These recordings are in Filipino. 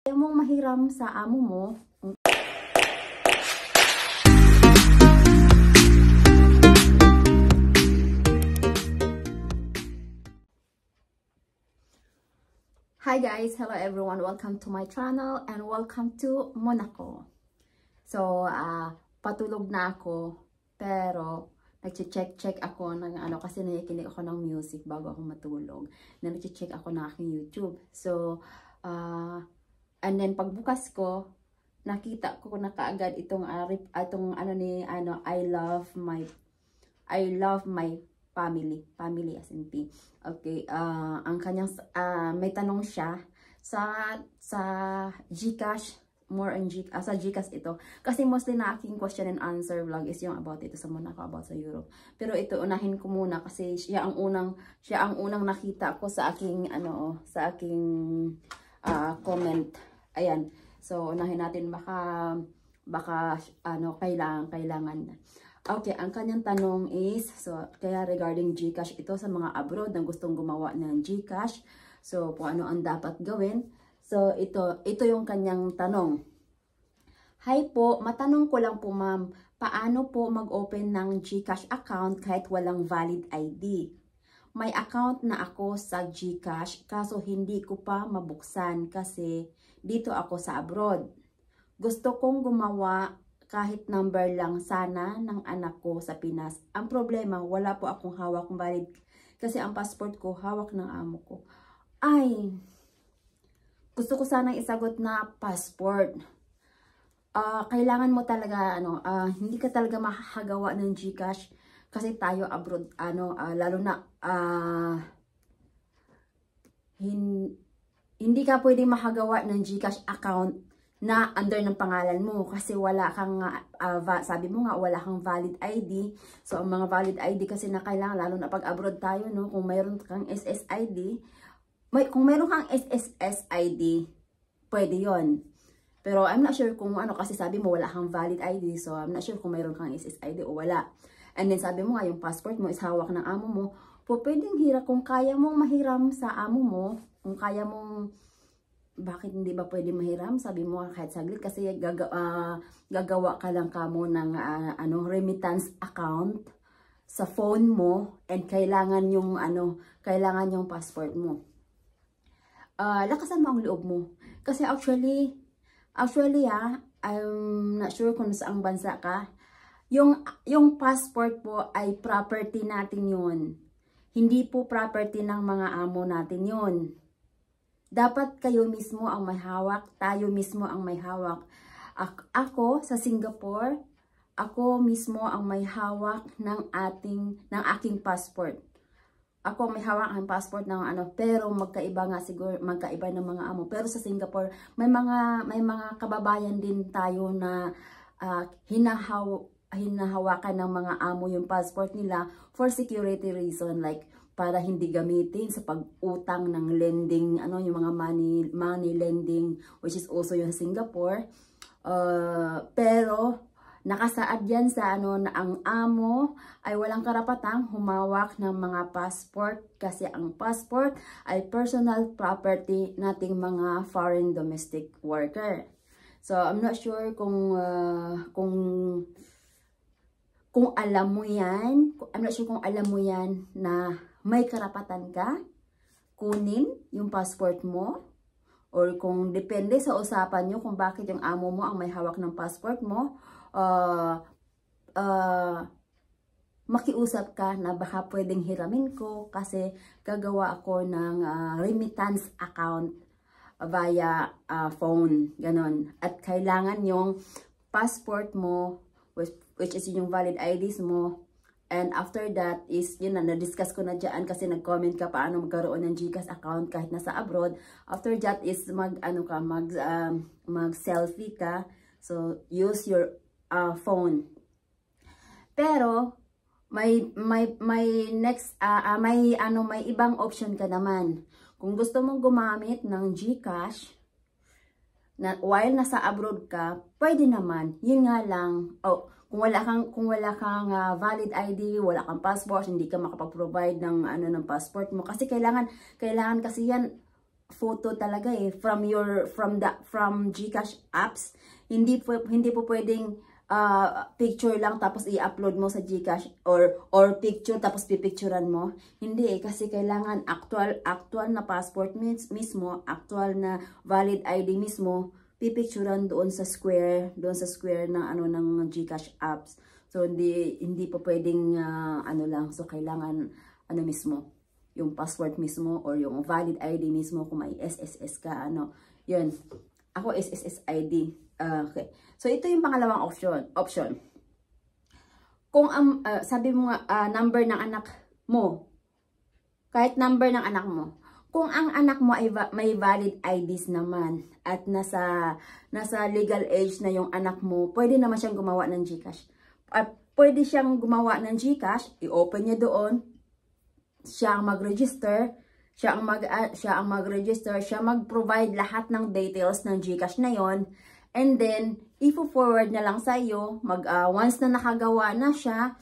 Ayaw mong mahiram sa amo mo. Hi guys, hello everyone, welcome to my channel and welcome to Monaco. So, patulog na ako, pero nag-check ako ng kasi nakikinig ako ng music bago ako matulog. Nag-check ako ng aking YouTube. So, and then pagbukas ko, nakita ko na kaagad itong I love my family as in P. Okay, ang kanyang may tanong siya sa GCash, more on sa GCash ito. Kasi mostly na aking question and answer vlog is yung about ito sa Monaco, about sa Europe. Pero ito unahin ko muna kasi siya ang unang nakita ko sa aking comment. Ayan. So unahin natin baka kailangan. Okay, ang kanyang tanong is, so, kaya regarding GCash ito sa mga abroad na gustong gumawa ng GCash. So, kung ano ang dapat gawin. So, ito yung kanyang tanong. Hi po, matanong ko lang po ma'am, paano po mag-open ng GCash account kahit walang valid ID? May account na ako sa GCash, kaso hindi ko pa mabuksan kasi dito ako sa abroad. Gusto kong gumawa kahit number lang sana ng anak ko sa Pinas. Ang problema, wala po akong hawak valid kasi ang passport ko hawak ng amo ko. Ay, gusto ko sanang isagot na passport. Kailangan mo talaga hindi ka talaga makakagawa ng GCash kasi tayo abroad lalo na hindi ka pwedeng makagawa ng GCash account na under ng pangalan mo kasi wala kang sabi mo nga wala kang valid ID. So ang mga valid ID kasi na kailangan lalo na pag abroad tayo, no, kung mayroon kang SSID, kung mayroon kang SSID, pwede 'yon. Pero I'm not sure kung kasi sabi mo wala kang valid ID, so I'm not sure kung mayroon kang SSID o wala. And then sabi mo nga yung passport mo is hawak ng amo mo. Pwedeng hiram kung kaya mong mahiram sa amo mo, kung kaya mong bakit hindi ba pwede mahiram? Sabi mo kahit saglit kasi gagawa ka lang kamo ng remittance account sa phone mo and kailangan yung passport mo. Lakasan mo ang loob mo. Kasi actually I'm not sure kung saang bansa ka. Yung passport po ay property natin yun. Hindi po property ng mga amo natin yun. Dapat kayo mismo ang may hawak, tayo mismo ang may hawak. Ako sa Singapore, ako mismo ang may hawak ng aking passport. Ako ang may hawak ng passport ng pero magkaiba ng mga amo. Pero sa Singapore, may mga kababayan din tayo na hinahawakan ng mga amo yung passport nila for security reason, like para hindi gamitin sa pag-utang ng lending, yung mga money lending, which is also yung Singapore. Pero nakasaad yan sa na ang amo ay walang karapatang humawak ng mga passport kasi ang passport ay personal property nating mga foreign domestic worker. So I'm not sure kung alam mo yan. I'm not sure kung alam mo yan na may karapatan ka kunin yung passport mo, or kung depende sa usapan nyo kung bakit yung amo mo ang may hawak ng passport mo, makiusap ka na baka pwedeng hiramin ko kasi gagawa ako ng remittance account via phone, ganon. At kailangan yung passport mo, which is yung valid IDs mo. And after that is, yun na, na-discuss ko na dyan kasi nag-comment ka paano magkaroon ng GCash account kahit nasa abroad. After that is mag-selfie ka. So, use your phone. Pero, may ibang option ka naman. Kung gusto mong gumamit ng GCash, while nasa abroad ka, pwede naman. Yun nga lang, kung wala kang valid ID, wala kang passport, hindi ka makapag-provide ng ng passport mo kasi kailangan kasi yan photo talaga eh, from GCash apps. Hindi po pwedeng picture lang tapos i-upload mo sa GCash or picture tapos pipicturean mo. Hindi eh, kasi kailangan actual na passport mismo, actual na valid ID mismo, pipicturean doon sa square ng ng GCash apps. So hindi po pwedeng lang. So kailangan mismo, yung password mismo or yung valid ID mismo kung may SSS ka, yun. Ako SSS ID. Okay. So ito yung pangalawang option. Kung sabi mo number ng anak mo, kahit number ng anak mo, kung ang anak mo ay may valid IDs naman at nasa legal age na yung anak mo, pwede naman siyang gumawa ng GCash. Pwede siyang gumawa ng GCash, i-open niya doon, siya ang mag-register, siya ang mag-provide lahat ng details ng GCash na yon, and then i-forward na lang sa iyo. Once na nakagawa na siya,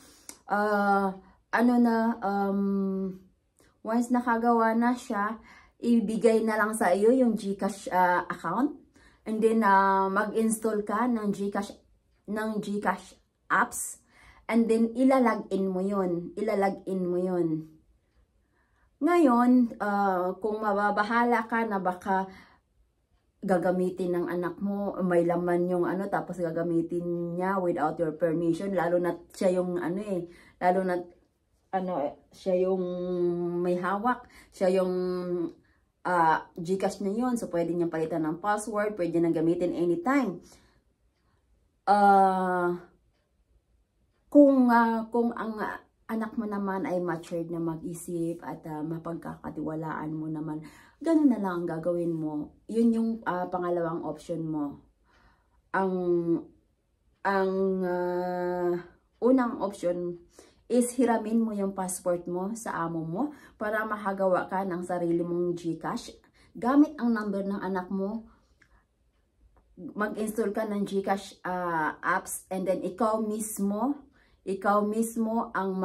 once nakagawa na siya, ibigay na lang sa iyo yung GCash account, and then mag-install ka ng GCash apps, and then ilalagin mo yun. Ngayon, kung mababahala ka na baka gagamitin ng anak mo, may laman yung tapos gagamitin niya without your permission, lalo na siya yung siya yung may hawak, siya yung GCash na yun, so pwede niyang palitan ng password, pwede niyang gamitin anytime. Kung ang anak mo naman ay matured na mag-isip at mapagkakatiwalaan mo naman, ganun na lang ang gagawin mo. Yun yung pangalawang option mo. Ang unang option is hiramin mo yung passport mo sa amo mo para makagawa ka ng sarili mong GCash. Gamit ang number ng anak mo, mag-install ka ng GCash apps, and then ikaw mismo ang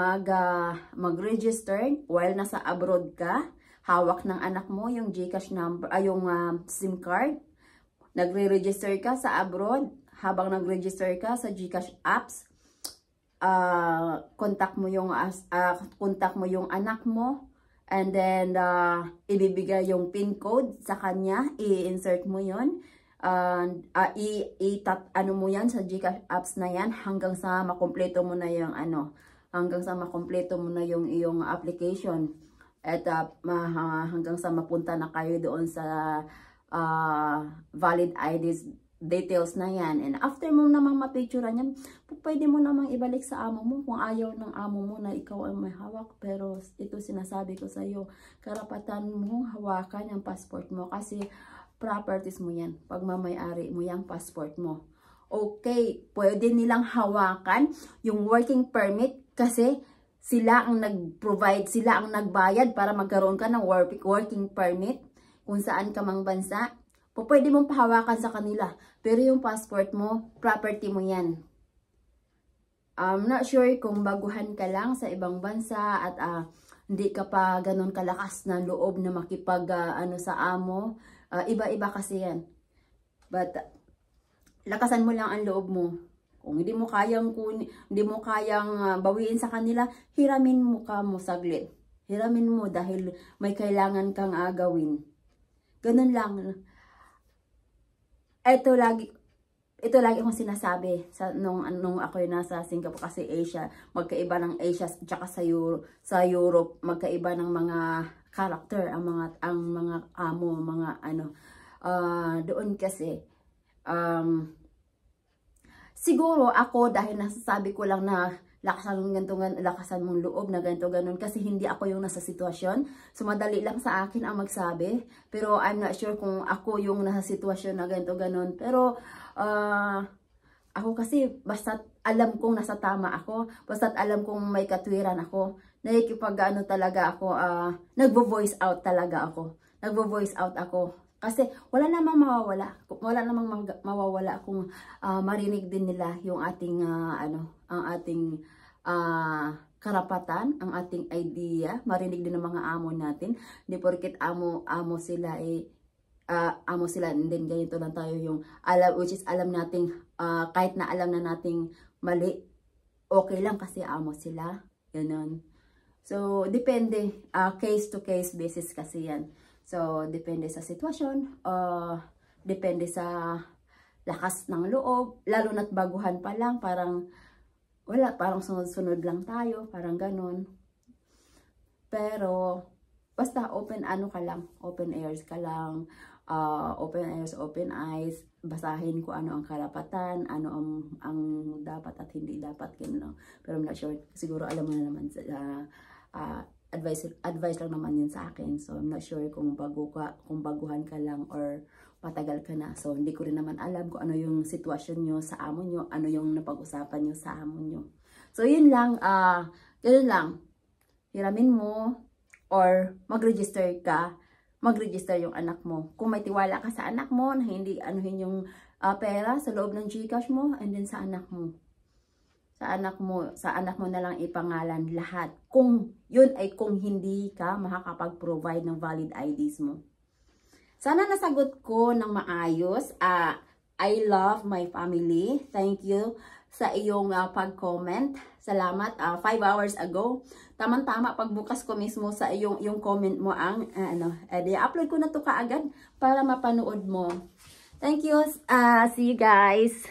mag-register while nasa abroad ka. Hawak ng anak mo yung GCash number, yung SIM card. Nagre-register ka sa abroad. Habang nag-register ka sa GCash apps, contact mo yung anak mo, and then ibibigay yung PIN code sa kanya, i-insert mo yun. Mo yan sa GCash apps na yan hanggang sa makumpleto mo na yung iyong application, at hanggang sa mapunta na kayo doon sa valid IDs details na yan. And after mo namang mapicturean yan, pwede mo namang ibalik sa amo mo kung ayaw ng amo mo na ikaw ang may hawak. Pero ito sinasabi ko sa iyo, karapatan mo hawakan yung passport mo kasi properties mo yan, pagmamayari mo yung passport mo. Okay, pwede nilang hawakan yung working permit kasi sila ang nag-provide, sila ang nagbayad para magkaroon ka ng working permit kung saan ka mang bansa. Pwede mong pahawakan sa kanila, pero yung passport mo, property mo yan. I'm not sure kung baguhan ka lang sa ibang bansa at hindi ka pa ganun kalakas na loob na makipag sa amo. Iba-iba kasi yan. But lakasan mo lang ang loob mo. Kung hindi mo kayang bawiin sa kanila, hiramin mo saglit. Hiramin mo dahil may kailangan kang gawin. Ganun lang. Ito lagi akong sinasabi nung ako nasa Singapore, kasi Asia, magkaiba ng Asia tsaka sa Europe, magkaiba ng mga character ang mga amo, doon kasi siguro ako, dahil nasasabi ko lang na lakasan mong loob na ganito ganon, kasi hindi ako yung nasa sitwasyon, so madali lang sa akin ang magsabi, pero I'm not sure kung ako yung nasa sitwasyon na ganito ganon. Pero ako kasi basta't alam kong nasa tama ako, basta't alam kong may katwiran ako, talaga ako, nagvo-voice out talaga ako. Nagvo-voice out ako. Kasi wala namang mawawala. Wala namang mawawala kung marinig din nila yung ating karapatan, ang ating idea, marinig din ng mga amo natin. Hindi porket amo sila amo sila, and then ganito lang tayo yung which is alam nating kahit na alam na nating mali, okay lang kasi amo sila. Ganun. So, depende. Case to case basis kasi yan. So, depende sa sitwasyon. Depende sa lakas ng loob. Lalo na't baguhan pa lang. Parang, wala. Parang sunod-sunod lang tayo. Parang ganun. Pero, basta open ka lang. Open ears ka lang. Open ears, open eyes. Basahin ko ano ang karapatan, ano ang dapat at hindi dapat, gano'n. Pero I'm not sure, siguro alam mo na naman, advice lang naman yun sa akin. So I'm not sure kung baguhan ka lang or matagal ka na. So hindi ko rin naman alam kung ano yung sitwasyon nyo sa amo nyo, ano yung napag-usapan nyo sa amo nyo. So yun lang, gano'n lang, hiramin mo or mag-register yung anak mo. Kung may tiwala ka sa anak mo na hindi anuhin yung pera sa loob ng GCash mo, and then sa anak mo. Sa anak mo na lang ipangalan lahat. Kung yun ay kung hindi ka makakapag-provide ng valid IDs mo. Sana nasagot ko ng maayos. I love my family. Thank you sa iyong pag-comment. Salamat. 5 hours ago. Tamang-tama pagbukas ko mismo sa yung comment mo ang i-upload ko na to kaagad para mapanood mo. Thank you. See you guys.